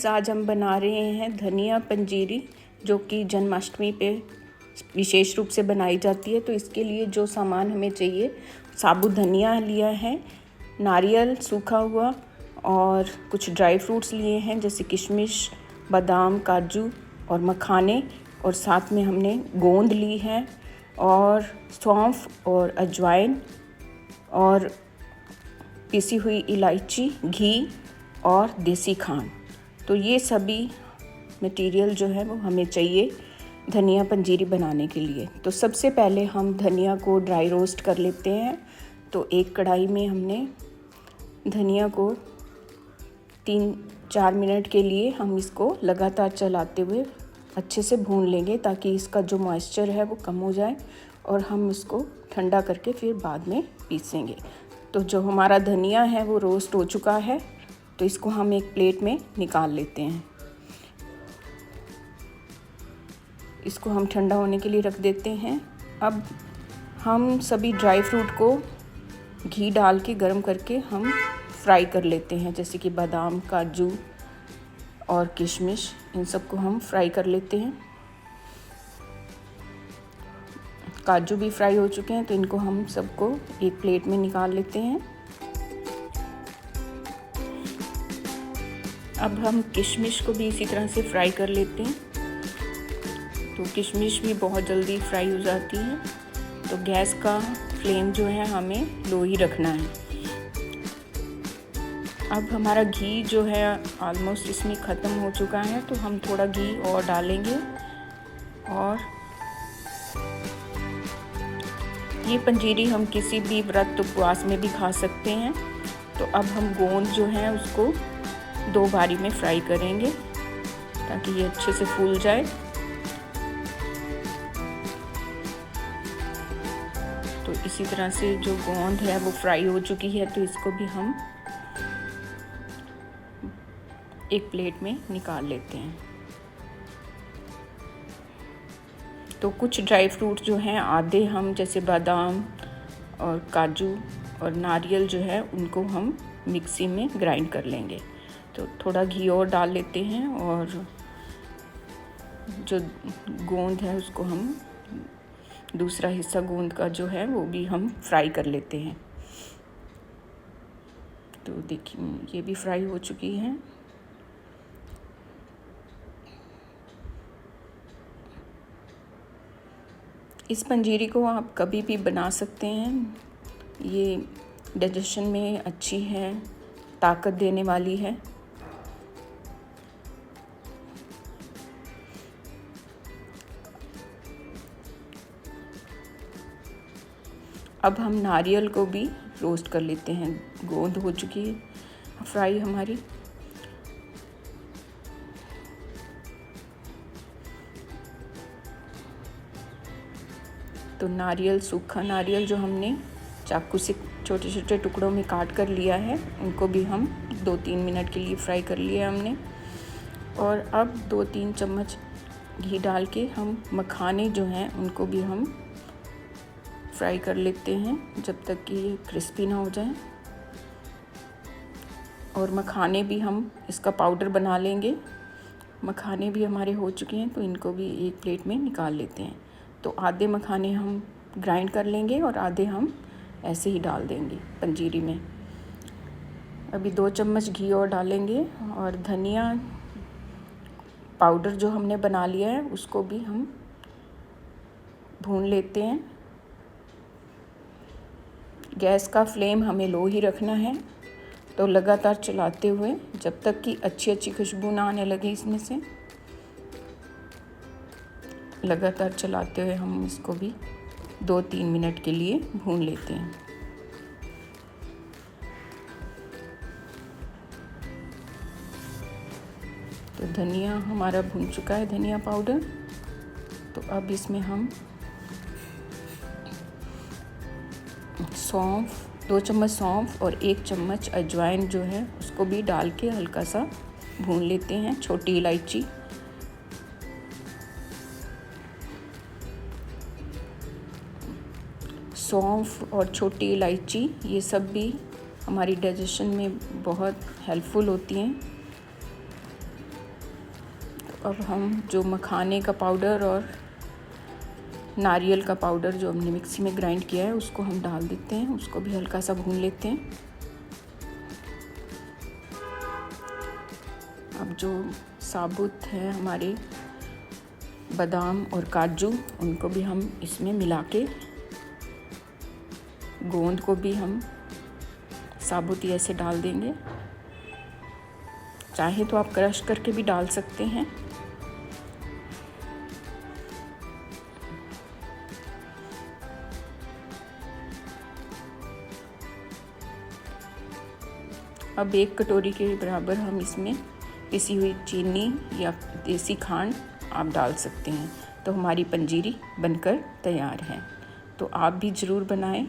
Friends, आज हम बना रहे हैं धनिया पंजीरी, जो कि जन्माष्टमी पे विशेष रूप से बनाई जाती है। तो इसके लिए जो सामान हमें चाहिए, साबुत धनिया लिया है, नारियल सूखा हुआ और कुछ ड्राई फ्रूट्स लिए हैं जैसे किशमिश, बादाम, काजू और मखाने, और साथ में हमने गोंद ली है और सौंफ और अजवाइन और पिसी हुई इलायची, घी और देसी खांड। तो ये सभी मटेरियल जो है वो हमें चाहिए धनिया पंजीरी बनाने के लिए। तो सबसे पहले हम धनिया को ड्राई रोस्ट कर लेते हैं। तो एक कढ़ाई में हमने धनिया को 3-4 मिनट के लिए हम इसको लगातार चलाते हुए अच्छे से भून लेंगे, ताकि इसका जो मॉइस्चर है वो कम हो जाए और हम इसको ठंडा करके फिर बाद में पीसेंगे। तो जो हमारा धनिया है वो रोस्ट हो चुका है, तो इसको हम एक प्लेट में निकाल लेते हैं। इसको हम ठंडा होने के लिए रख देते हैं। अब हम सभी ड्राई फ्रूट को घी डाल के गर्म करके हम फ्राई कर लेते हैं, जैसे कि बादाम, काजू और किशमिश, इन सबको हम फ्राई कर लेते हैं। काजू भी फ्राई हो चुके हैं, तो इनको हम सबको एक प्लेट में निकाल लेते हैं। अब हम किशमिश को भी इसी तरह से फ्राई कर लेते हैं। तो किशमिश भी बहुत जल्दी फ्राई हो जाती है, तो गैस का फ्लेम जो है हमें लो ही रखना है। अब हमारा घी जो है ऑलमोस्ट इसमें ख़त्म हो चुका है, तो हम थोड़ा घी और डालेंगे। और ये पंजीरी हम किसी भी व्रत उपवास में भी खा सकते हैं। तो अब हम गोंद जो है उसको 2 बारी में फ्राई करेंगे, ताकि ये अच्छे से फूल जाए। तो इसी तरह से जो गोंद है वो फ्राई हो चुकी है, तो इसको भी हम एक प्लेट में निकाल लेते हैं। तो कुछ ड्राई फ्रूट जो हैं, आधे हम जैसे बादाम और काजू और नारियल जो है उनको हम मिक्सी में ग्राइंड कर लेंगे। तो थोड़ा घी और डाल लेते हैं, और जो गोंद है उसको हम दूसरा हिस्सा गोंद का जो है वो भी हम फ्राई कर लेते हैं। तो देखिए ये भी फ्राई हो चुकी है। इस पंजीरी को आप कभी भी बना सकते हैं। ये डाइजेशन में अच्छी है, ताकत देने वाली है। अब हम नारियल को भी रोस्ट कर लेते हैं। गोंद हो चुकी है फ्राई हमारी। तो नारियल, सूखा नारियल जो हमने चाकू से छोटे छोटे टुकड़ों में काट कर लिया है, उनको भी हम 2-3 मिनट के लिए फ्राई कर लिया हमने। और अब 2-3 चम्मच घी डाल के हम मखाने जो हैं उनको भी हम फ्राई कर लेते हैं, जब तक कि ये क्रिस्पी ना हो जाए। और मखाने भी हम इसका पाउडर बना लेंगे। मखाने भी हमारे हो चुके हैं, तो इनको भी एक प्लेट में निकाल लेते हैं। तो आधे मखाने हम ग्राइंड कर लेंगे और आधे हम ऐसे ही डाल देंगे पंजीरी में। अभी 2 चम्मच घी और डालेंगे, और धनिया पाउडर जो हमने बना लिया है उसको भी हम भून लेते हैं। गैस का फ्लेम हमें लो ही रखना है, तो लगातार चलाते हुए जब तक कि अच्छी खुशबू ना आने लगे इसमें से, लगातार चलाते हुए हम इसको भी 2-3 मिनट के लिए भून लेते हैं। तो धनिया हमारा भून चुका है, धनिया पाउडर। तो अब इसमें हम सौंफ, 2 चम्मच सौंफ और 1 चम्मच अजवाइन जो है उसको भी डाल के हल्का सा भून लेते हैं। छोटी इलायची, सौंफ और छोटी इलायची, ये सब भी हमारी डाइजेशन में बहुत हेल्पफुल होती हैं। अब हम जो मखाने का पाउडर और नारियल का पाउडर जो हमने मिक्सी में ग्राइंड किया है उसको हम डाल देते हैं, उसको भी हल्का सा भून लेते हैं। अब जो साबुत है हमारे बादाम और काजू, उनको भी हम इसमें मिला के, गोंद को भी हम साबुत ही ऐसे डाल देंगे। चाहे तो आप क्रश करके भी डाल सकते हैं। अब 1 कटोरी के बराबर हम इसमें पिसी हुई चीनी या देसी खांड आप डाल सकते हैं। तो हमारी पंजीरी बनकर तैयार है। तो आप भी ज़रूर बनाएं।